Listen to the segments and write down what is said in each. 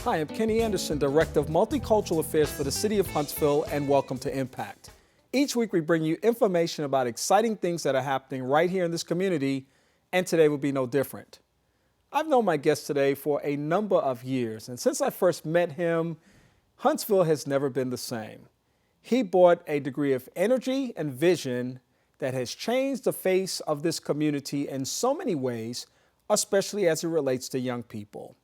Hi, I'm Kenny Anderson, Director of Multicultural Affairs for the City of Huntsville, and welcome to Impact. Each week we bring you information about exciting things that are happening right here in this community, and today will be no different. I've known my guest today for a number of years, and since I first met him, Huntsville has never been the same. He brought a degree of energy and vision that has changed the face of this community in so many ways, especially as it relates to young people.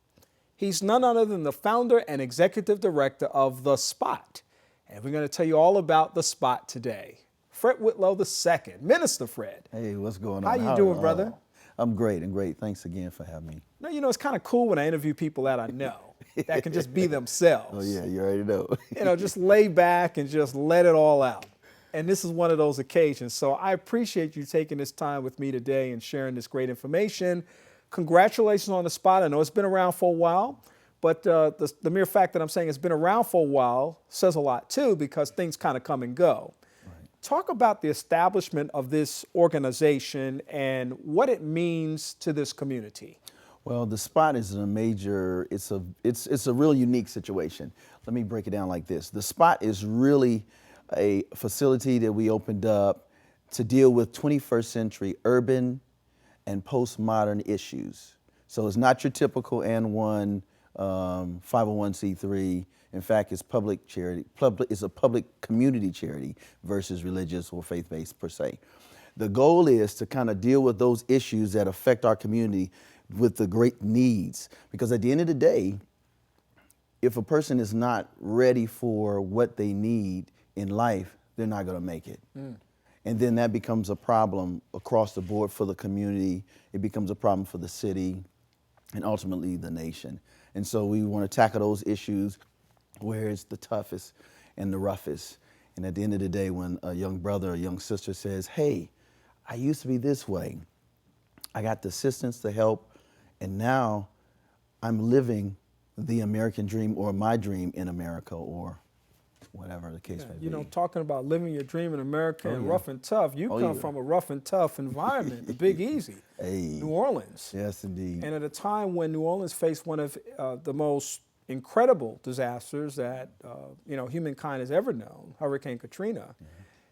He's none other than the founder and executive director of The Spot. And we're going to tell you all about The Spot today. Fred Whitlow II, Minister Fred. Hey, what's going How on? you doing, brother? I'm great and great. Thanks again for having me. Now, you know, it's kind of cool when I interview people that I know that can just be themselves. Oh, yeah, you already know. Just lay back and just let it all out. And this is one of those occasions. So I appreciate you taking this time with me today and sharing this great information. Congratulations on The Spot. I know it's been around for a while, but the mere fact that I'm saying it's been around for a while says a lot too, because things kind of come and go. Right. Talk about the establishment of this organization and what it means to this community. Well, The Spot is it's a real unique situation. Let me break it down like this. The Spot is really a facility that we opened up to deal with 21st century urban and postmodern issues. So it's not your typical N1 501c3. In fact, it's public charity. It's a public community charity versus religious or faith-based per se. The goal is to kind of deal with those issues that affect our community with the great needs. Because at the end of the day, if a person is not ready for what they need in life, they're not going to make it. And then that becomes a problem across the board for the community. It becomes a problem for the city and ultimately the nation. And so we want to tackle those issues where it's the toughest and the roughest. And at the end of the day, when a young brother or young sister says, hey, I used to be this way, I got the assistance, the help, and now I'm living the American dream or my dream in America or whatever the case may be. You know, talking about living your dream in America and rough and tough, you come from a rough and tough environment, the Big Easy, New Orleans. Yes, indeed. And at a time when New Orleans faced one of the most incredible disasters that humankind has ever known, Hurricane Katrina,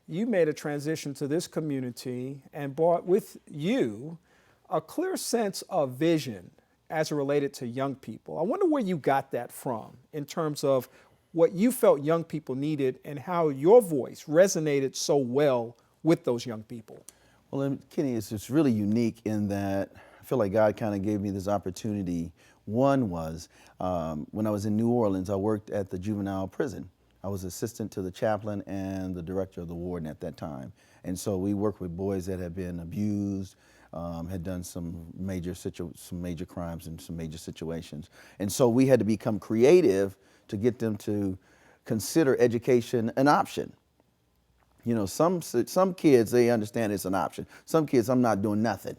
you made a transition to this community and brought with you a clear sense of vision as it related to young people. I wonder where you got that from in terms of what you felt young people needed and how your voice resonated so well with those young people. Well, Kenny, it's really unique in that I feel like God kind of gave me this opportunity. One was when I was in New Orleans, I worked at the juvenile prison. I was assistant to the chaplain and the director of the warden at that time. And so we worked with boys that had been abused, had done some major crimes and some major situations. And so we had to become creative to get them to consider education an option. You know, some kids, they understand it's an option. Some kids, I'm not doing nothing.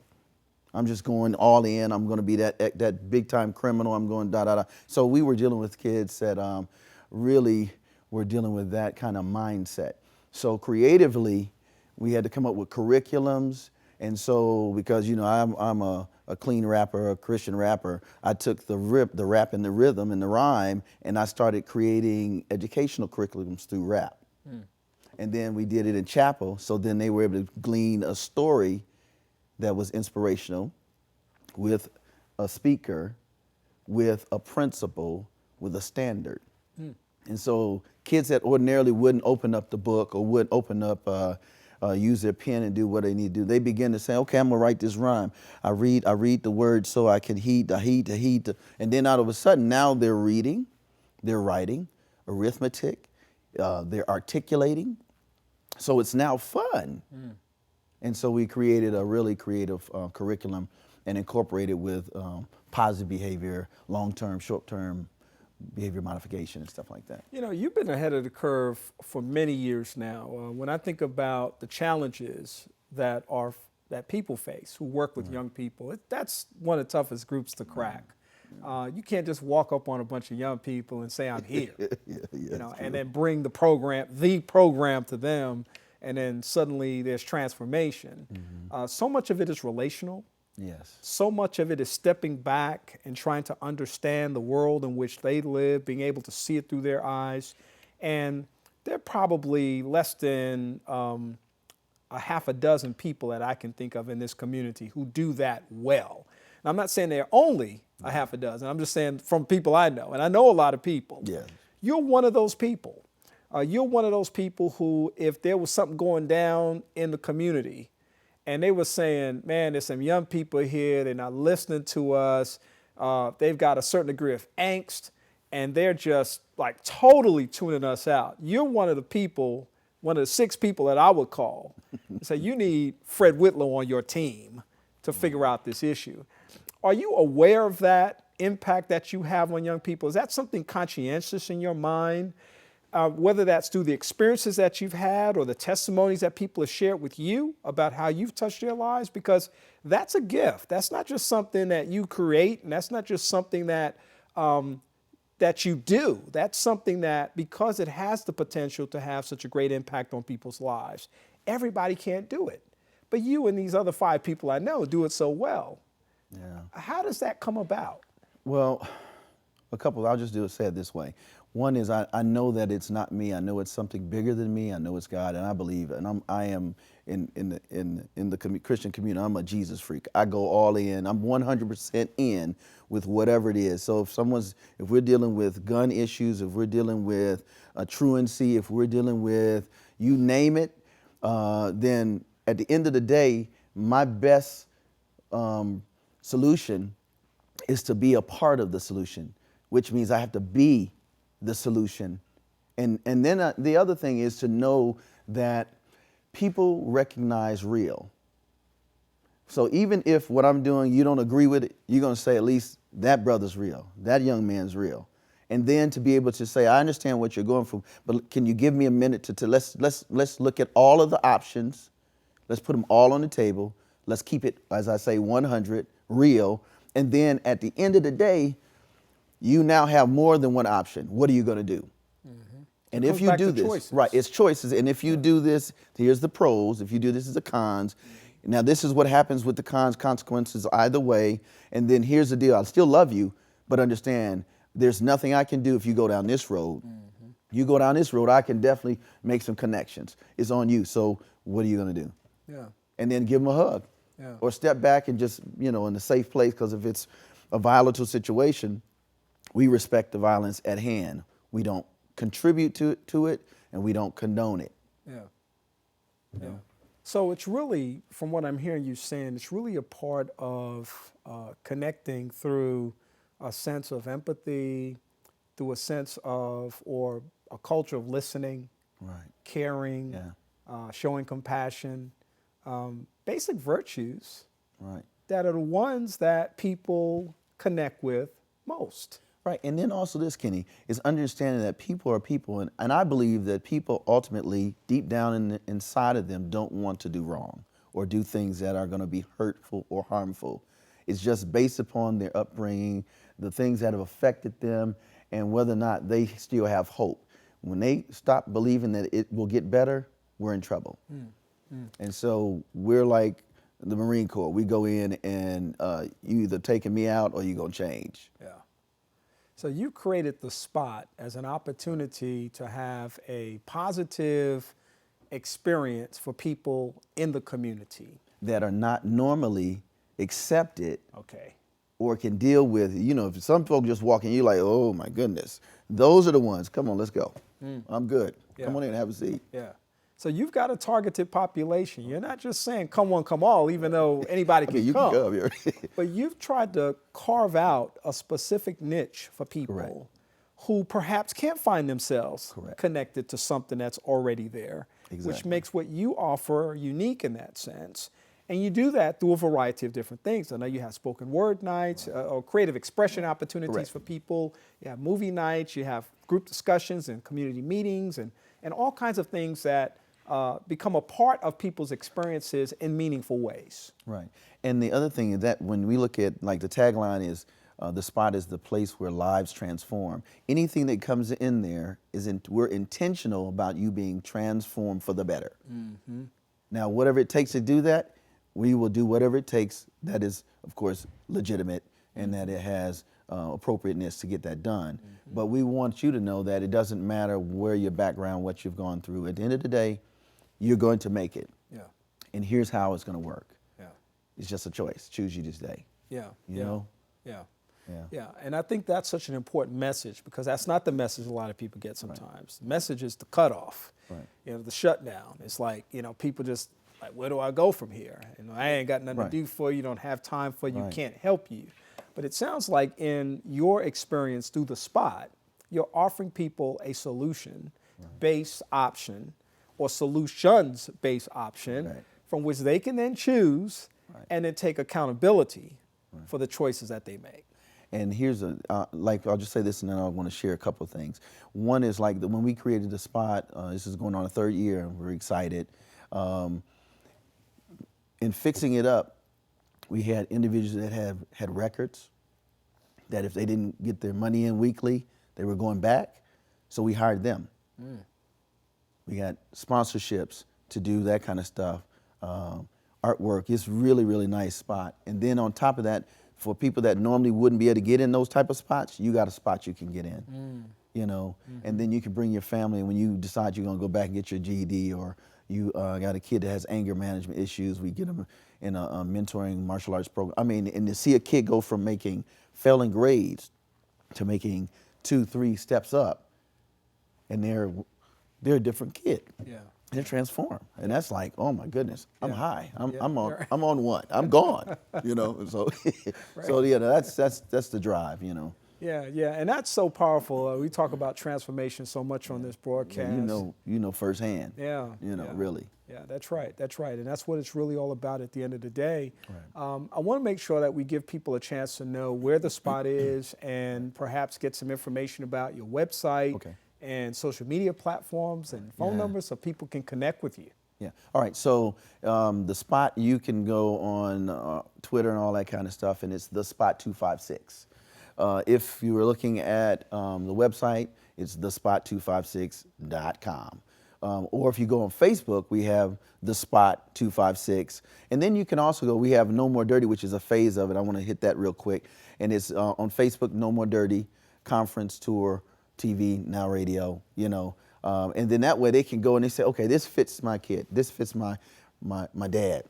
I'm just going all in. I'm going to be that big time criminal. I'm going da da da. So we were dealing with kids that really were dealing with that kind of mindset. So creatively, we had to come up with curriculums. And so, because I'm a clean rapper, a Christian rapper, I took the rap and the rhythm and the rhyme, and I started creating educational curriculums through rap. And then we did it in chapel, so then they were able to glean a story that was inspirational with a speaker, with a principle, with a standard. And so kids that ordinarily wouldn't open up the book or wouldn't open up use their pen and do what they need to do, they begin to say, okay, I'm gonna write this rhyme. I read the words so I can heed, and then all of a sudden now they're reading, they're writing, arithmetic, they're articulating. So it's now fun. And so we created a really creative curriculum and incorporated with positive behavior, long-term, short-term behavior modification and stuff like that. You know, you've been ahead of the curve for many years now. When I think about the challenges that people face who work with young people, that's one of the toughest groups to crack. You can't just walk up on a bunch of young people and say, I'm here, and then bring the program to them, and then suddenly there's transformation. So much of it is relational. Yes. So much of it is stepping back and trying to understand the world in which they live, being able to see it through their eyes. And there are probably less than a half a dozen people that I can think of in this community who do that well. And I'm not saying they're only a half a dozen. I'm just saying from people I know, and I know a lot of people. Yeah. You're one of those people. You're one of those people who, if there was something going down in the community and they were saying, man, there's some young people here, they're not listening to us, they've got a certain degree of angst, and they're just like totally tuning us out. You're one of the people, one of the 6 people that I would call and say, you need Fred Whitlow on your team to figure out this issue. Are you aware of that impact that you have on young people? Is that something conscientious in your mind? Whether that's through the experiences that you've had or the testimonies that people have shared with you about how you've touched their lives, because that's a gift. That's not just something that you create, and that's not just something that that you do. That's something that, because it has the potential to have such a great impact on people's lives, everybody can't do it. But you and these other 5 people I know do it so well. Yeah. How does that come about? Well, I'll just say it this way. One is I know that it's not me. I know it's something bigger than me. I know it's God, and I believe it. And I am in the Christian community. I'm a Jesus freak. I go all in. I'm 100% in with whatever it is. So if we're dealing with gun issues, if we're dealing with truancy, if we're dealing with you name it, then at the end of the day, my best solution is to be a part of the solution, which means I have to be the solution. And then the other thing is to know that people recognize real. So even if what I'm doing, you don't agree with it, you're going to say, at least that brother's real, that young man's real. And then to be able to say, I understand what you're going through, but can you give me a minute to let's look at all of the options. Let's put them all on the table. Let's keep it, as I say, 100, real. And then at the end of the day, you now have more than one option. What are you going to do? Mm-hmm. And if you do this, choices. Right, it's choices. And if you do this, here's the pros. If you do this, is the cons. Now, this is what happens with the consequences either way. And then here's the deal. I still love you, but understand there's nothing I can do if you go down this road. Mm-hmm. You go down this road, I can definitely make some connections. It's on you. So what are you going to do? Yeah. And then give them a hug. Yeah. Or step back and just, in a safe place, because if it's a volatile situation, we respect the violence at hand. We don't contribute to it, and we don't condone it. Yeah. Yeah. So it's really, from what I'm hearing you saying, it's really a part of connecting through a sense of empathy, through a sense of, or a culture of listening, right, caring, yeah, showing compassion, basic virtues, right, that are the ones that people connect with most. Right, and then also this, Kenny, is understanding that people are people, and I believe that people ultimately, deep down inside of them, don't want to do wrong or do things that are going to be hurtful or harmful. It's just based upon their upbringing, the things that have affected them, and whether or not they still have hope. When they stop believing that it will get better, we're in trouble. And so we're like the Marine Corps. We go in and you either taking me out or you're going to change. Yeah. So you created the spot as an opportunity to have a positive experience for people in the community that are not normally accepted, okay, or can deal with, if some folks just walk in, you're like, oh my goodness. Those are the ones. Come on, let's go. I'm good. Yeah. Come on in and have a seat. Yeah. So you've got a targeted population. You're not just saying come one, come all, even though anybody can you come. Can come. But you've tried to carve out a specific niche for people, correct, who perhaps can't find themselves, correct, connected to something that's already there, exactly, which makes what you offer unique in that sense. And you do that through a variety of different things. I know you have spoken word nights, right, or creative expression opportunities, right, for people. You have movie nights, you have group discussions and community meetings and all kinds of things that become a part of people's experiences in meaningful ways. Right. And the other thing is that when we look at, like, the tagline is, the spot is the place where lives transform. Anything that comes in there we're intentional about you being transformed for the better. Mm-hmm. Now, whatever it takes to do that, we will do whatever it takes that is, of course, legitimate and that it has appropriateness to get that done. But we want you to know that it doesn't matter where your background, what you've gone through. At the end of the day, you're going to make it. Yeah. And here's how it's going to work. Yeah. It's just a choice. Choose you this day. Yeah. You know? Yeah. Yeah. Yeah, and I think that's such an important message because that's not the message a lot of people get sometimes. Right. The message is the cutoff, Right. you know, the shutdown. It's like, you know, people just like, where do I go from here? You know, I ain't got nothing Right. to do for you, don't have time for you, Right. can't help you. But it sounds like in your experience through the spot, you're offering people a solution-based option or solutions-based option Right. from which they can then choose Right. and then take accountability for the choices that they make. And here's like, I'll just say this and then I want to share a couple of things. One is like when we created the spot, this is going on a third year and we're excited. In fixing it up, we had individuals that had records that if they didn't get their money in weekly, they were going back. So we hired them. We got sponsorships to do that kind of stuff. Artwork. It's really, really nice spot. And then on top of that, for people that normally wouldn't be able to get in those type of spots, you got a spot you can get in, you know, and then you can bring your family. And when you decide you're going to go back and get your GED or you got a kid that has anger management issues, we get them in a mentoring martial arts program. I mean, and to see a kid go from failing grades to making 2-3 steps up, and they're a different kid. Yeah. They're transformed, and that's like, oh my goodness, I'm high. I'm Right. on one. I'm gone. You know, so so yeah, that's the drive. You know. Yeah, and that's so powerful. We talk about transformation so much on this broadcast. Yeah, you know firsthand. Yeah. You know, yeah. really. Yeah, that's right, and that's what it's really all about at the end of the day. Right. I want to make sure that we give people a chance to know where the spot is and perhaps get some information about your website. Okay. And social media platforms and phone numbers so people can connect with you. Yeah. All right. So the spot, you can go on Twitter and all that kind of stuff, and it's the Spot 256. If you were looking at the website, it's thespot256.com. Or if you go on Facebook, we have the Spot 256. And then you can also go, we have No More Dirty, which is a phase of it. I want to hit that real quick. And it's on Facebook, No More Dirty, Conference Tour, TV, now radio, you know. And then that way they can go and they say, okay, this fits my kid. This fits my dad,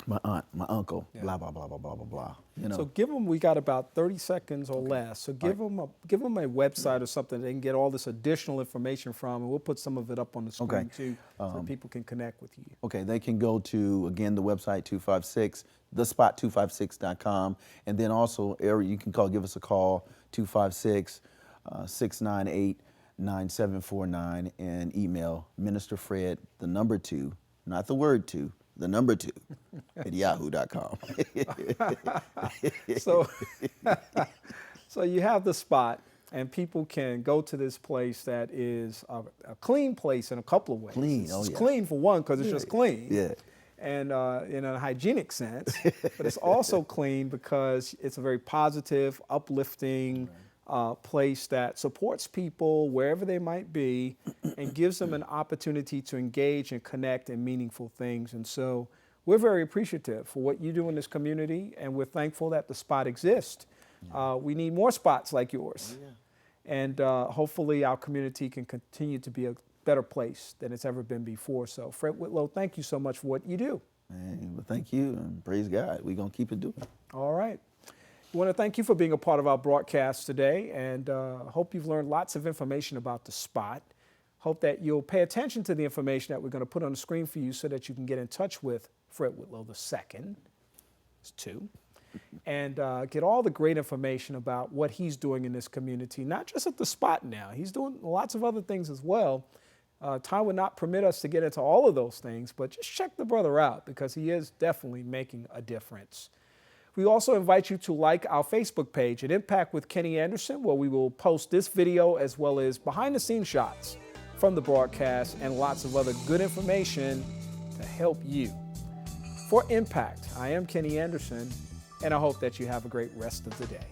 my aunt, my uncle, blah, blah, blah, blah, blah, blah, blah. You know. So give them, we got about 30 seconds or less. So give them a website or something they can get all this additional information from, and we'll put some of it up on the screen too, so people can connect with you. Okay, they can go to, again, the website 256, thespot256.com, and then also you can give us a call, 256-698-9749, and email Minister Fred, the number 2, not the word 2, the number 2, at yahoo.com. So you have the spot, and people can go to this place that is a clean place in a couple of ways. Clean, It's clean for one, because it's just clean. Yeah. And in a hygienic sense, but it's also clean because it's a very positive, uplifting place that supports people wherever they might be and gives them an opportunity to engage and connect in meaningful things. And so we're very appreciative for what you do in this community, and we're thankful that the spot exists. We need more spots like yours. And hopefully our community can continue to be a better place than it's ever been before. So Fred Whitlow, thank you so much for what you do. Well, thank you, and praise God. We're going to keep it doing. All right. We want to thank you for being a part of our broadcast today, and hope you've learned lots of information about the spot. Hope that you'll pay attention to the information that we're going to put on the screen for you so that you can get in touch with Fred Whitlow II. It's 2. And get all the great information about what he's doing in this community, not just at the spot now. He's doing lots of other things as well. Time would not permit us to get into all of those things, but just check the brother out because he is definitely making a difference. We also invite you to like our Facebook page at Impact with Kenny Anderson, where we will post this video as well as behind-the-scenes shots from the broadcast and lots of other good information to help you. For Impact, I am Kenny Anderson, and I hope that you have a great rest of the day.